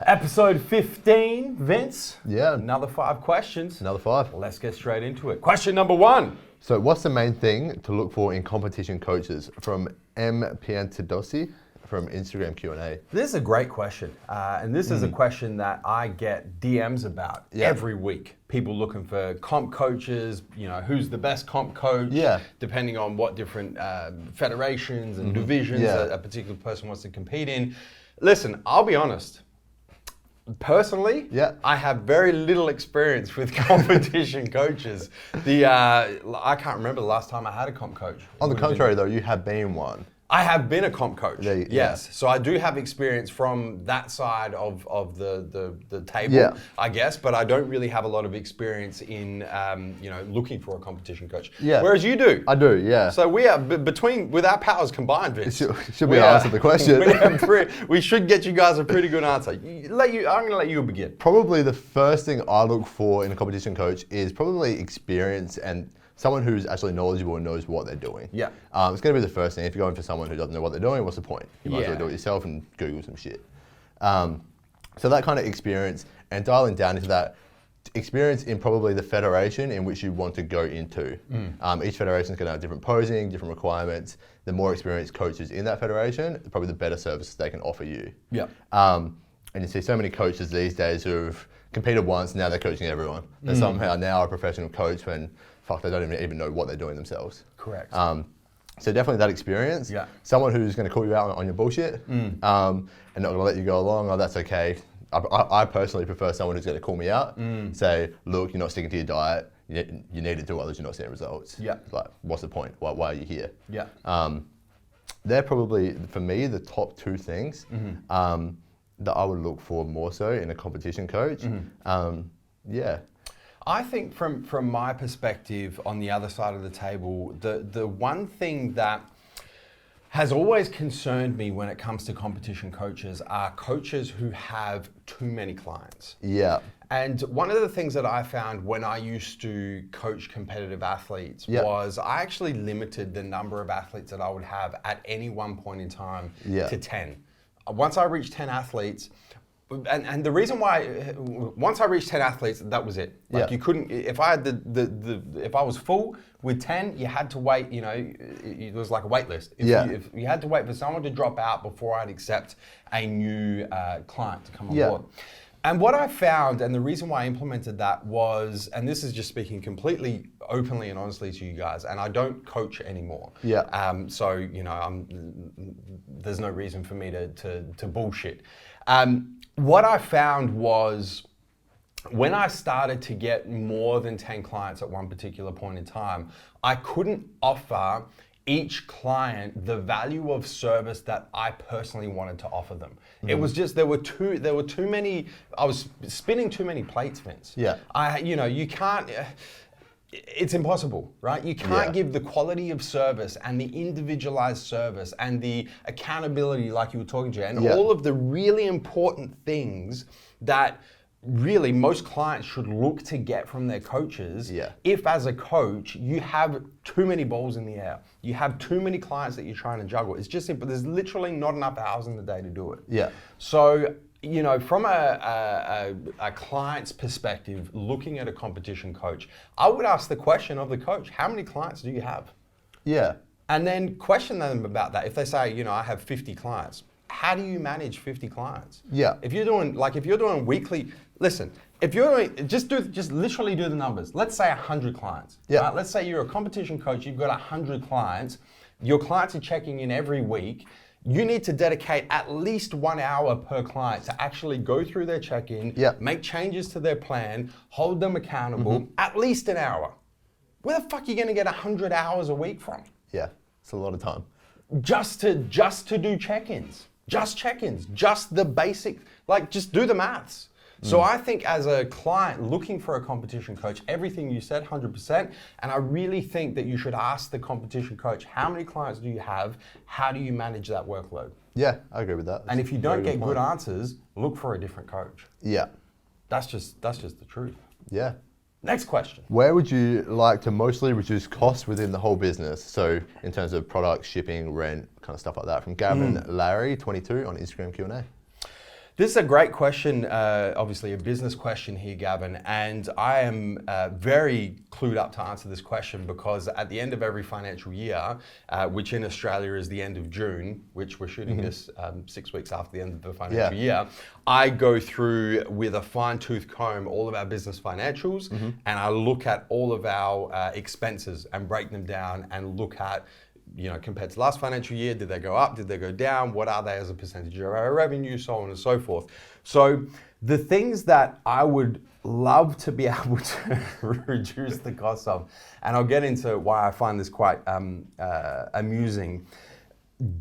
Episode 15, Vince. Yeah. Another 5 questions. Another 5. Let's get straight into it. Question number 1. So what's the main thing to look for in competition coaches? From M. Piantidosi from Instagram Q&A. This is a great question. And this is a question that I get DMs about every week. People looking for comp coaches, who's the best comp coach, depending on what different federations and divisions a particular person wants to compete in. Listen, I'll be honest. Personally, I have very little experience with competition coaches. I can't remember the last time I had a comp coach. On the contrary, though, you have been one. I have been a comp coach, yes. So I do have experience from that side of the table, I guess, but I don't really have a lot of experience in, looking for a competition coach. Yeah. Whereas you do. I do, yeah. So we are, with our powers combined, Vince. Should be answer the question. We should get you guys a pretty good answer. I'm going to let you begin. Probably the first thing I look for in a competition coach is probably experience and someone who's actually knowledgeable and knows what they're doing. Yeah. It's going to be the first thing. If you're going for someone who doesn't know what they're doing, what's the point? You might as well do it yourself and Google some shit. So that kind of experience, and dialing down into that experience in probably the federation in which you want to go into. Each federation is going to have different posing, different requirements. The more experienced coaches in that federation, probably the better services they can offer you. Yeah. And you see so many coaches these days who've competed once, now they're coaching everyone. They're somehow now a professional coach when they don't even know what they're doing themselves. Correct. So definitely that experience. Yeah. Someone who's going to call you out on your bullshit and not going to let you go along. Oh, that's okay. I personally prefer someone who's going to call me out, say, look, you're not sticking to your diet. You need to do others. You're not seeing results. Yeah. Like, what's the point? Why are you here? Yeah. They're probably, for me, the top 2 things that I would look for more so in a competition coach. Yeah. I think from my perspective on the other side of the table, the one thing that has always concerned me when it comes to competition coaches are coaches who have too many clients. Yeah. And one of the things that I found when I used to coach competitive athletes was I actually limited the number of athletes that I would have at any one point in time to 10. Once I reached 10 athletes, and the reason why, once I reached 10 athletes, that was it. Like you couldn't, if I had if I was full with 10, you had to wait, it was like a wait list. If you had to wait for someone to drop out before I'd accept a new client to come on board. And what I found, and the reason why I implemented that was, and this is just speaking completely openly and honestly to you guys, and I don't coach anymore. Yeah. So, there's no reason for me to bullshit. What I found was when I started to get more than 10 clients at one particular point in time, I couldn't offer each client the value of service that I personally wanted to offer them. It was just, there were too many, I was spinning too many plates, Vince. Yeah. You can't, it's impossible, right? You can't give the quality of service and the individualized service and the accountability like you were talking to, and all of the really important things that really most clients should look to get from their coaches. If as a coach, you have too many balls in the air, you have too many clients that you're trying to juggle. It's just simple. There's literally not enough hours in the day to do it. Yeah. So, from a client's perspective, looking at a competition coach, I would ask the question of the coach, how many clients do you have? Yeah. And then question them about that. If they say, I have 50 clients, how do you manage 50 clients? Yeah. If you're doing weekly, listen, if you're doing, just literally do the numbers. Let's say 100 clients. Yeah. Right? Let's say you're a competition coach, you've got 100 clients, your clients are checking in every week. You need to dedicate at least 1 hour per client to actually go through their check-in, make changes to their plan, hold them accountable, at least an hour. Where the fuck are you gonna get 100 hours a week from? Yeah, it's a lot of time. Just to do check-ins, just the basic, just do the maths. So I think as a client looking for a competition coach, everything you said, 100%, and I really think that you should ask the competition coach, how many clients do you have? How do you manage that workload? Yeah, I agree with that. And if you don't get good answers, look for a different coach. Yeah. That's just the truth. Yeah. Next question. Where would you like to mostly reduce costs within the whole business? So in terms of products, shipping, rent, kind of stuff like that. From Gavin Larry, 22 on Instagram Q&A. This is a great question, obviously a business question here, Gavin, and I am very clued up to answer this question because at the end of every financial year, which in Australia is the end of June, which we're shooting this 6 weeks after the end of the financial year, I go through with a fine-tooth comb all of our business financials and I look at all of our expenses and break them down and look at, you know, compared to last financial year, did they go up? Did they go down? What are they as a percentage of our revenue? So on and so forth. So the things that I would love to be able to reduce the cost of, and I'll get into why I find this quite amusing,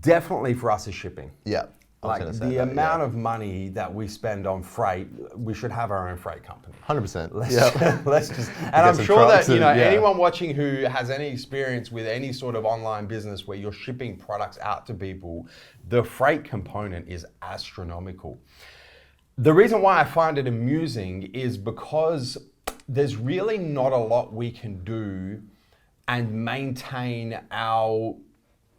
definitely for us is shipping. Yeah. Like the amount of money that we spend on freight, we should have our own freight company. 100%. Let's just, and I'm sure that, you know, anyone watching who has any experience with any sort of online business where you're shipping products out to people, the freight component is astronomical. The reason why I find it amusing is because there's really not a lot we can do and maintain our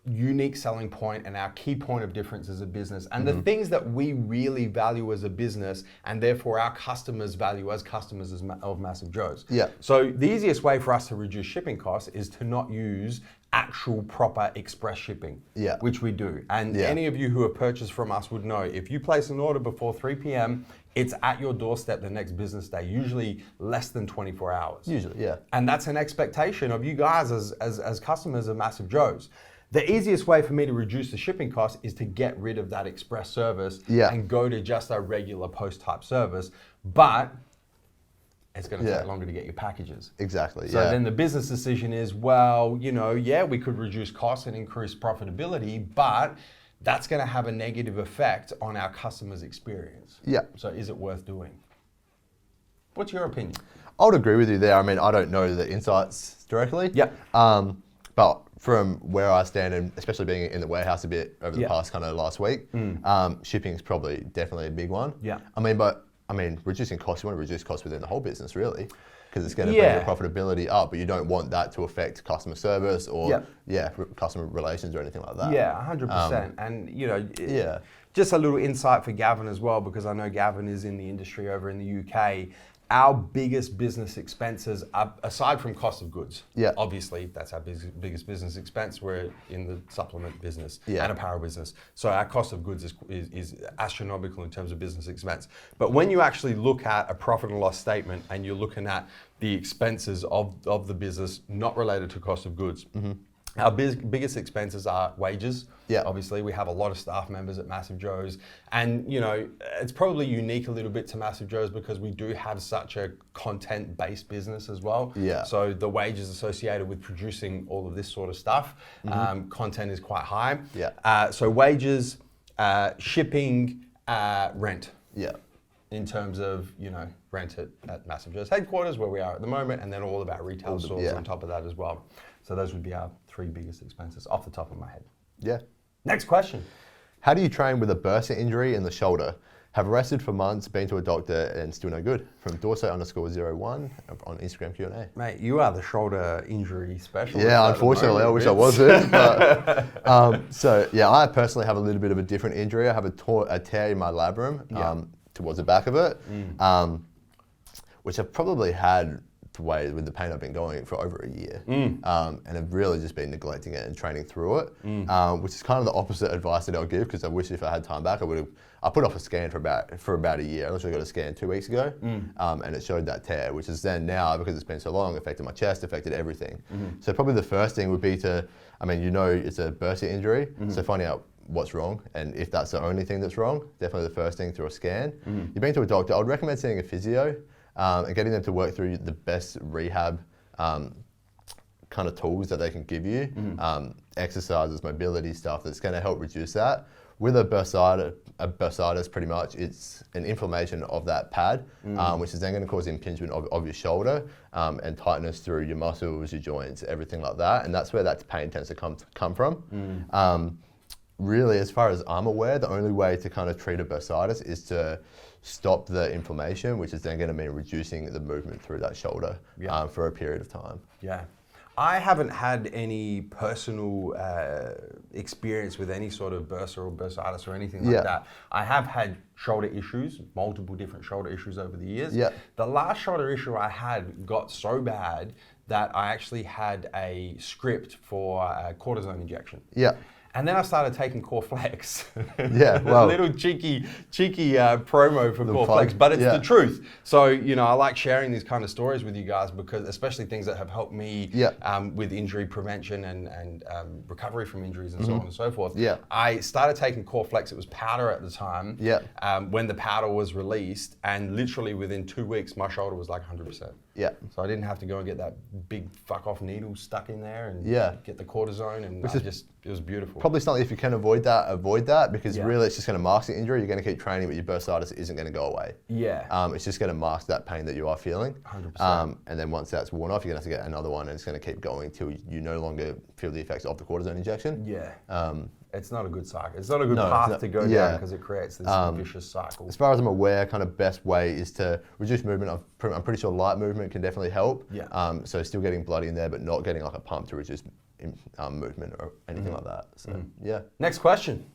unique selling point and our key point of difference as a business and the things that we really value as a business and therefore our customers value as customers of Massive Joes. Yeah. So the easiest way for us to reduce shipping costs is to not use actual proper express shipping, which we do. And any of you who have purchased from us would know if you place an order before 3 p.m., it's at your doorstep the next business day, usually less than 24 hours. Usually, yeah. And that's an expectation of you guys as customers of Massive Joes. The easiest way for me to reduce the shipping cost is to get rid of that express service and go to just a regular post type service, but it's going to take longer to get your packages. Exactly. So then the business decision is, well, you know, we could reduce costs and increase profitability, but that's going to have a negative effect on our customers' experience. Yeah. So is it worth doing? What's your opinion? I would agree with you there. I mean, I don't know the insights directly. Yeah. But from where I stand, and especially being in the warehouse a bit over the past kind of last week, shipping is probably definitely a big one. Yeah. I mean, reducing costs, you want to reduce costs within the whole business, really, because it's going to bring your profitability up, but you don't want that to affect customer service or customer relations or anything like that. Yeah, 100%. And you know, just a little insight for Gavin as well, because I know Gavin is in the industry over in the UK. Our biggest business expenses, are, aside from cost of goods, obviously that's our biggest business expense. We're in the supplement business and apparel business, so our cost of goods is astronomical in terms of business expense. But when you actually look at a profit and loss statement and you're looking at the expenses of the business not related to cost of goods, our biggest expenses are wages. Yeah. Obviously, we have a lot of staff members at Massive Joes, and you know, it's probably unique a little bit to Massive Joes because we do have such a content-based business as well. Yeah. So the wages associated with producing all of this sort of stuff, content is quite high. Yeah. So wages, shipping, rent. Yeah. In terms of, you know, rent at Massive Joes headquarters where we are at the moment, and then all of our retail stores on top of that as well. So those would be our 3 biggest expenses off the top of my head. Yeah. Next question. How do you train with a bursa injury in the shoulder? Have rested for months, been to a doctor and still no good. From Dorso_01 on Instagram Q&A. Mate, you are the shoulder injury specialist. Yeah, unfortunately, I wish I wasn't. But, so yeah, I personally have a little bit of a different injury. I have a tear in my labrum towards the back of it, which I've probably had with the pain I've been going for over a year, and I've really just been neglecting it and training through it, which is kind of the opposite advice that I'll give, because I wish if I had time back, I put off a scan for about a year. I literally got a scan 2 weeks ago, and it showed that tear, which is then now, because it's been so long, affected my chest, affected everything. So probably the first thing would be to, I mean, you know, it's a bursa injury, so finding out what's wrong, and if that's the only thing that's wrong, definitely the first thing through a scan. You've been to a doctor, I would recommend seeing a physio, and getting them to work through the best rehab kind of tools that they can give you, exercises, mobility stuff that's going to help reduce that. With a bursitis, pretty much, it's an inflammation of that pad, which is then going to cause impingement of your shoulder and tightness through your muscles, your joints, everything like that, and that's where that pain tends to come from. Really, as far as I'm aware, the only way to kind of treat a bursitis is to stop the inflammation, which is then going to mean reducing the movement through that shoulder for a period of time. Yeah. I haven't had any personal experience with any sort of bursa or bursitis or anything like that. I have had shoulder issues, multiple different shoulder issues over the years. The last shoulder issue I had got so bad that I actually had a script for a cortisone injection. And then I started taking Core Flex. Well, a little cheeky promo for Core Flex, but it's the truth. So, I like sharing these kind of stories with you guys because, especially things that have helped me with injury prevention and recovery from injuries and so on and so forth. I started taking Core Flex. It was powder at the time. When the powder was released, and literally within 2 weeks, my shoulder was like 100%. So I didn't have to go and get that big fuck off needle stuck in there and get the cortisone, and it was beautiful. Probably something, if you can avoid that, because really it's just going to mask the injury. You're going to keep training, but your bursitis isn't going to go away. It's just going to mask that pain that you are feeling. 100%. And then once that's worn off, you're going to have to get another one, and it's going to keep going until you no longer feel the effects of the cortisone injection. It's not a good cycle. It's not a good path to go down because it creates this vicious cycle. As far as I'm aware, kind of best way is to reduce movement. I'm pretty sure light movement can definitely help. So still getting blood in there, but not getting like a pump to reduce movement or anything like that. So Next question.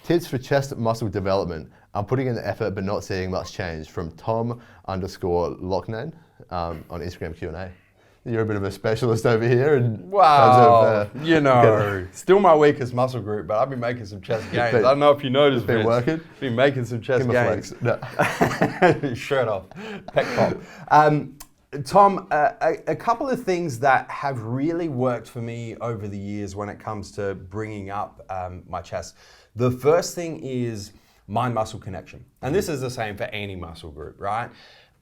Tips for chest muscle development. I'm putting in the effort, but not seeing much change. From Tom_Lochnan on Instagram Q&A. You're a bit of a specialist over here. Wow, still my weakest muscle group, but I've been making some chest gains. I don't know if you noticed, been working. Been making some chest gains. No. Shirt off, pec pop. Tom, a couple of things that have really worked for me over the years when it comes to bringing up my chest. The first thing is mind-muscle connection. And this is the same for any muscle group, right?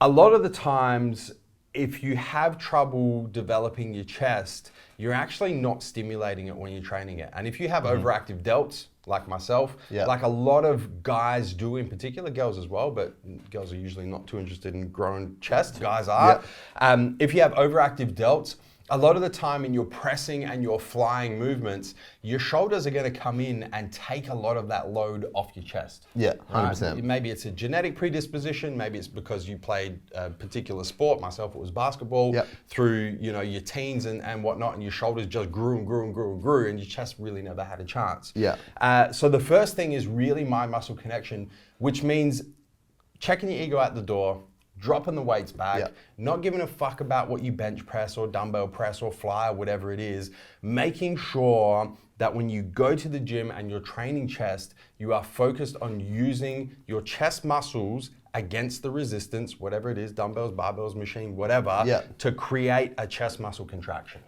A lot of the times, if you have trouble developing your chest, you're actually not stimulating it when you're training it. And if you have overactive delts, like myself, like a lot of guys do in particular, girls as well, but girls are usually not too interested in growing chest, guys are. If you have overactive delts, a lot of the time in your pressing and your flying movements, your shoulders are going to come in and take a lot of that load off your chest. 100%. Maybe it's a genetic predisposition. Maybe it's because you played a particular sport. Myself, it was basketball. Through your teens and whatnot, and your shoulders just grew and grew and grew and grew, and your chest really never had a chance. So the first thing is really mind muscle connection, which means checking your ego at the door, dropping the weights back, not giving a fuck about what you bench press or dumbbell press or fly or whatever it is, making sure that when you go to the gym and you're training chest, you are focused on using your chest muscles against the resistance, whatever it is, dumbbells, barbells, machine, whatever, to create a chest muscle contraction.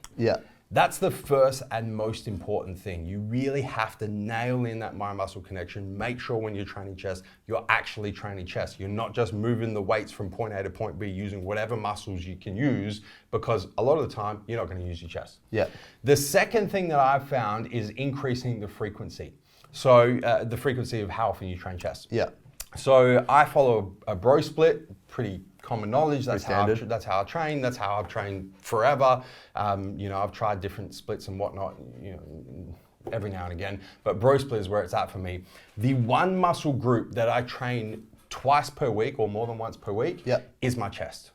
That's the first and most important thing. You really have to nail in that mind-muscle connection. Make sure when you're training chest, you're actually training chest. You're not just moving the weights from point A to point B using whatever muscles you can use, because a lot of the time, you're not going to use your chest. The second thing that I've found is increasing the frequency. So the frequency of how often you train chest. So I follow a bro split, pretty common knowledge. That's how I train. That's how I've trained forever. I've tried different splits and whatnot, every now and again. But bro split is where it's at for me. The one muscle group that I train twice per week or more than once per week is my chest.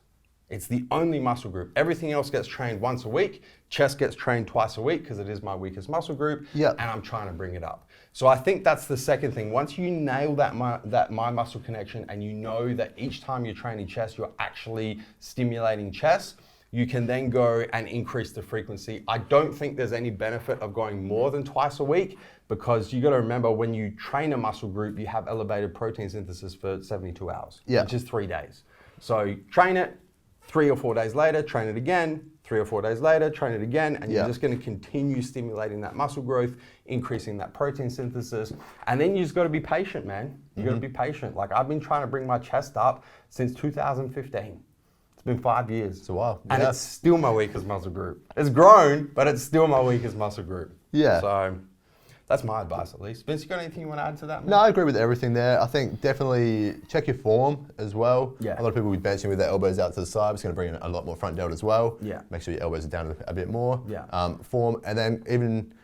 It's the only muscle group. Everything else gets trained once a week. Chest gets trained twice a week because it is my weakest muscle group. And I'm trying to bring it up. So I think that's the second thing. Once you nail that mind muscle connection, and you know that each time you're training chest, you're actually stimulating chest, you can then go and increase the frequency. I don't think there's any benefit of going more than twice a week, because you got to remember, when you train a muscle group, you have elevated protein synthesis for 72 hours, which is 3 days. So train it, 3 or 4 days later, train it again, 3 or 4 days later, train it again, and you're just going to continue stimulating that muscle growth, increasing that protein synthesis, and then you just got to be patient, man. You got to be patient. Like, I've been trying to bring my chest up since 2015. It's been 5 years. It's a while. And it's still my weakest muscle group. It's grown, but it's still my weakest muscle group. So that's my advice, at least. Vince, you got anything you want to add to that, man? No, I agree with everything there. I think definitely check your form as well. A lot of people will be benching with their elbows out to the side. It's going to bring in a lot more front delt as well. Make sure your elbows are down a bit more. Form, and then even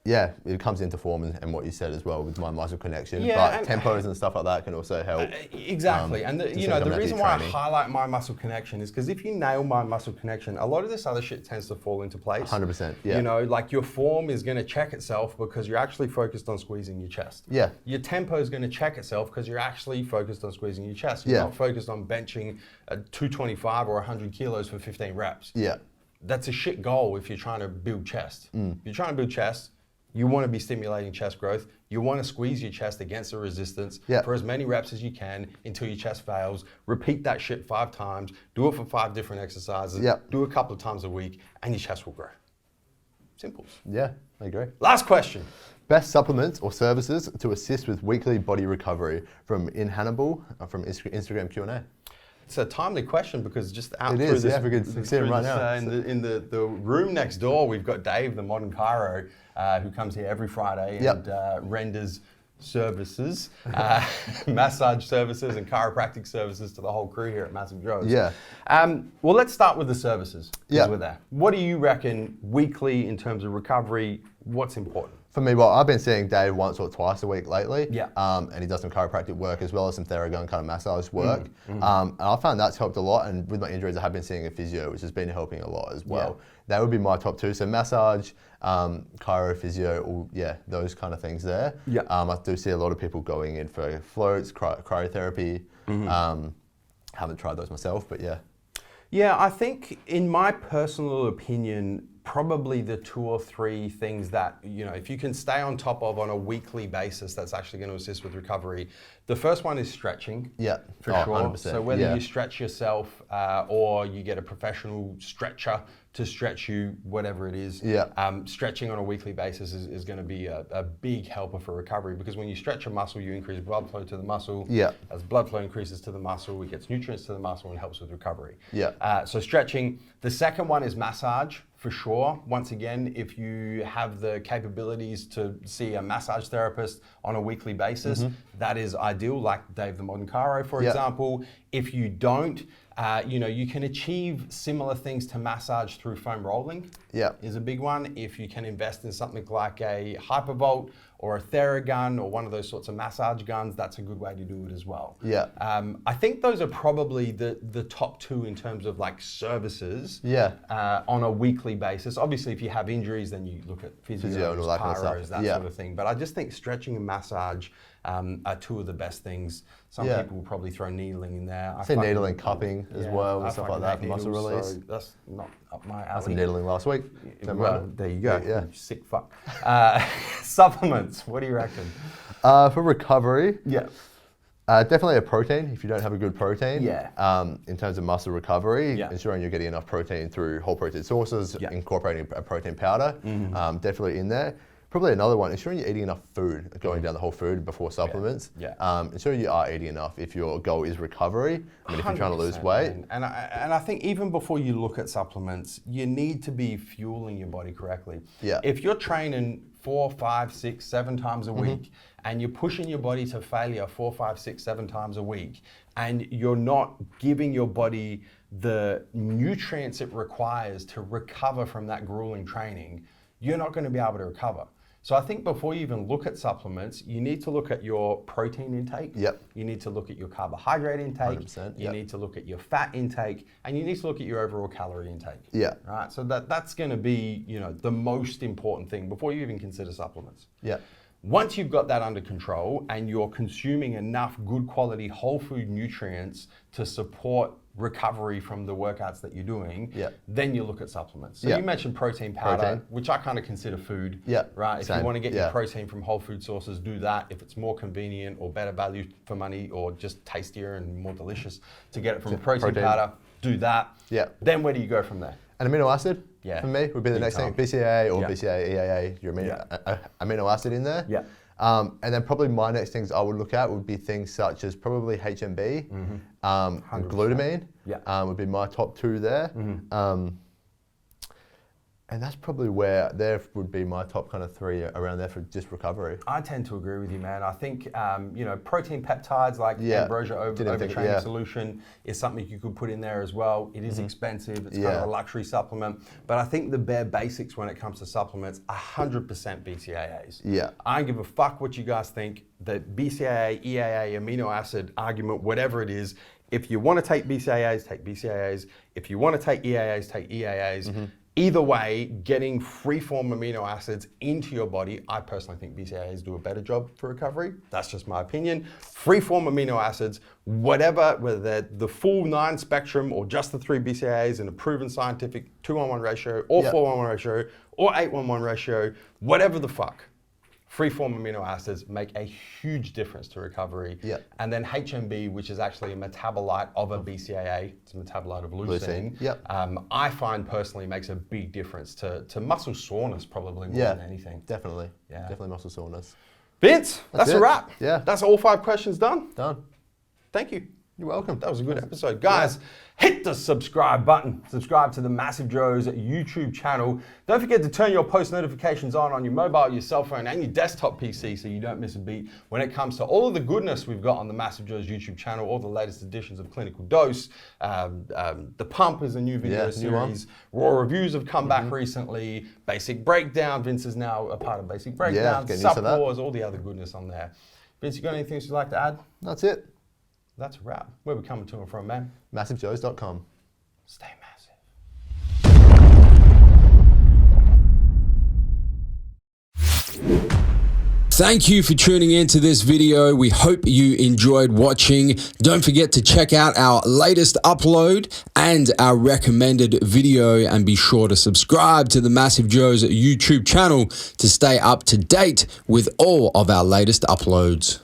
yeah, it comes into form and what you said as well with my muscle connection. Yeah, but tempos and stuff like that can also help. Exactly. And the reason why I highlight my muscle connection is because if you nail my muscle connection, a lot of this other shit tends to fall into place. 100%. Yeah. You know, like your form is going to check itself because you're actually focused on squeezing your chest. Yeah. Your tempo is going to check itself because you're actually focused on squeezing your chest. You're not focused on benching 225 or 100 kilos for 15 reps. Yeah. That's a shit goal if you're trying to build chest. If you're trying to build chest, you want to be stimulating chest growth. You want to squeeze your chest against the resistance for as many reps as you can until your chest fails. Repeat that shit 5 times. Do it for 5 different exercises. Do a couple of times a week, and your chest will grow. Simple. Yeah, I agree. Last question. Best supplements or services to assist with weekly body recovery from Hannibal from Instagram Q&A. It's a timely question because just out it through is, this, yeah, we can see him right now. In the room next door, we've got Dave, the modern chiro, who comes here every Friday and renders services, massage services and chiropractic services to the whole crew here at MassiveJoes. Yeah. Well, let's start with the services. Yeah. We're there. What do you reckon weekly in terms of recovery? What's important? For me, well, I've been seeing Dave once or twice a week lately. Yeah. And he does some chiropractic work as well as some Theragun kind of massage work. And I found that's helped a lot. And with my injuries, I have been seeing a physio, which has been helping a lot as well. That would be my top 2. So massage, chiro, physio, all, those kind of things there. Yeah. I do see a lot of people going in for floats, cryotherapy. Haven't tried those myself, but yeah. Yeah, I think in my personal opinion, probably the 2 or 3 things that, if you can stay on top of on a weekly basis, that's actually going to assist with recovery. The first one is stretching. Yeah, for sure. 100%. So whether you stretch yourself or you get a professional stretcher to stretch you, whatever it is, stretching on a weekly basis is going to be a big helper for recovery because when you stretch a muscle, you increase blood flow to the muscle. Yeah. As blood flow increases to the muscle, it gets nutrients to the muscle and helps with recovery. Yeah. So stretching. The second one is massage. For sure. Once again, if you have the capabilities to see a massage therapist on a weekly basis, that is ideal, like Dave the Modern Chiro, for example. If you don't, you can achieve similar things to massage through foam rolling. Is a big one. If you can invest in something like a Hypervolt or a Theragun or one of those sorts of massage guns, that's a good way to do it as well. I think those are probably the top 2 in terms of like services on a weekly basis. Obviously, if you have injuries, then you look at physios, and all that kind of chiros, stuff. that sort of thing. But I just think stretching and massage are 2 of the best things. Some people will probably throw needling in there. I see needling, cupping as well, and stuff like that for muscle release. So that's not up my alley. I had some needling last week. Well, there you go. Yeah. You sick fuck. Supplements, what do you reckon? For recovery, definitely a protein if you don't have a good protein. In terms of muscle recovery, ensuring you're getting enough protein through whole protein sources, incorporating a protein powder, definitely in there. Probably another one, ensuring you're eating enough food, going down the whole food before supplements. Ensuring you are eating enough if your goal is recovery. I mean, if you're trying to lose weight. And I think even before you look at supplements, you need to be fueling your body correctly. If you're training 4, 5, 6, 7 times a week, and you're pushing your body to failure 4, 5, 6, 7 times a week, and you're not giving your body the nutrients it requires to recover from that grueling training, you're not going to be able to recover. So I think before you even look at supplements, you need to look at your protein intake. You need to look at your carbohydrate intake. 100%, you need to look at your fat intake, and you need to look at your overall calorie intake. Right. So that's going to be, the most important thing before you even consider supplements. Once you've got that under control and you're consuming enough good quality whole food nutrients to support recovery from the workouts that you're doing, then you look at supplements. So you mentioned protein powder, which I kind of consider food, right? If you want to get your protein from whole food sources, do that. If it's more convenient or better value for money or just tastier and more delicious to get it from protein powder, do that. Then where do you go from there? An amino acid, for me, would be the next thing. BCAA or BCAA, EAA, your amino acid in there. And then probably my next things I would look at would be things such as probably HMB, glutamine would be my top 2 there. And that's probably where there would be my top kind of 3 around there for just recovery. I tend to agree with you, man. I think, protein peptides like Bursa overtraining solution is something you could put in there as well. It is expensive. It's kind of a luxury supplement. But I think the bare basics when it comes to supplements, 100% BCAAs. Yeah. I don't give a fuck what you guys think. The BCAA, EAA, amino acid argument, whatever it is, if you want to take BCAAs, take BCAAs. If you want to take EAAs, take EAAs. Either way, getting free-form amino acids into your body, I personally think BCAAs do a better job for recovery. That's just my opinion. Free-form amino acids, whatever, whether they're the full 9 spectrum or just the 3 BCAAs in a proven scientific 2-1-1 ratio or 4-1-1 ratio or 8-1-1 ratio, whatever the fuck. Free-form amino acids make a huge difference to recovery. And then HMB, which is actually a metabolite of a BCAA, it's a metabolite of leucine. I find personally makes a big difference to muscle soreness probably more than anything. Definitely. Definitely muscle soreness. Vince, that's a wrap. That's all 5 questions done. Done. Thank you. You're welcome. That was a good episode. Guys, hit the subscribe button. Subscribe to the MassiveJoes YouTube channel. Don't forget to turn your post notifications on your mobile, your cell phone, and your desktop PC so you don't miss a beat when it comes to all of the goodness we've got on the MassiveJoes YouTube channel, all the latest editions of Clinical Dose. The Pump is a new video series. Raw Reviews have come back recently. Basic Breakdown. Vince is now a part of Basic Breakdown. Sup Wars, all the other goodness on there. Vince, you got anything else you'd like to add? That's it. That's a wrap. Where are we coming to and from, man? MassiveJoes.com. Stay massive. Thank you for tuning into this video. We hope you enjoyed watching. Don't forget to check out our latest upload and our recommended video, and be sure to subscribe to the MassiveJoes YouTube channel to stay up to date with all of our latest uploads.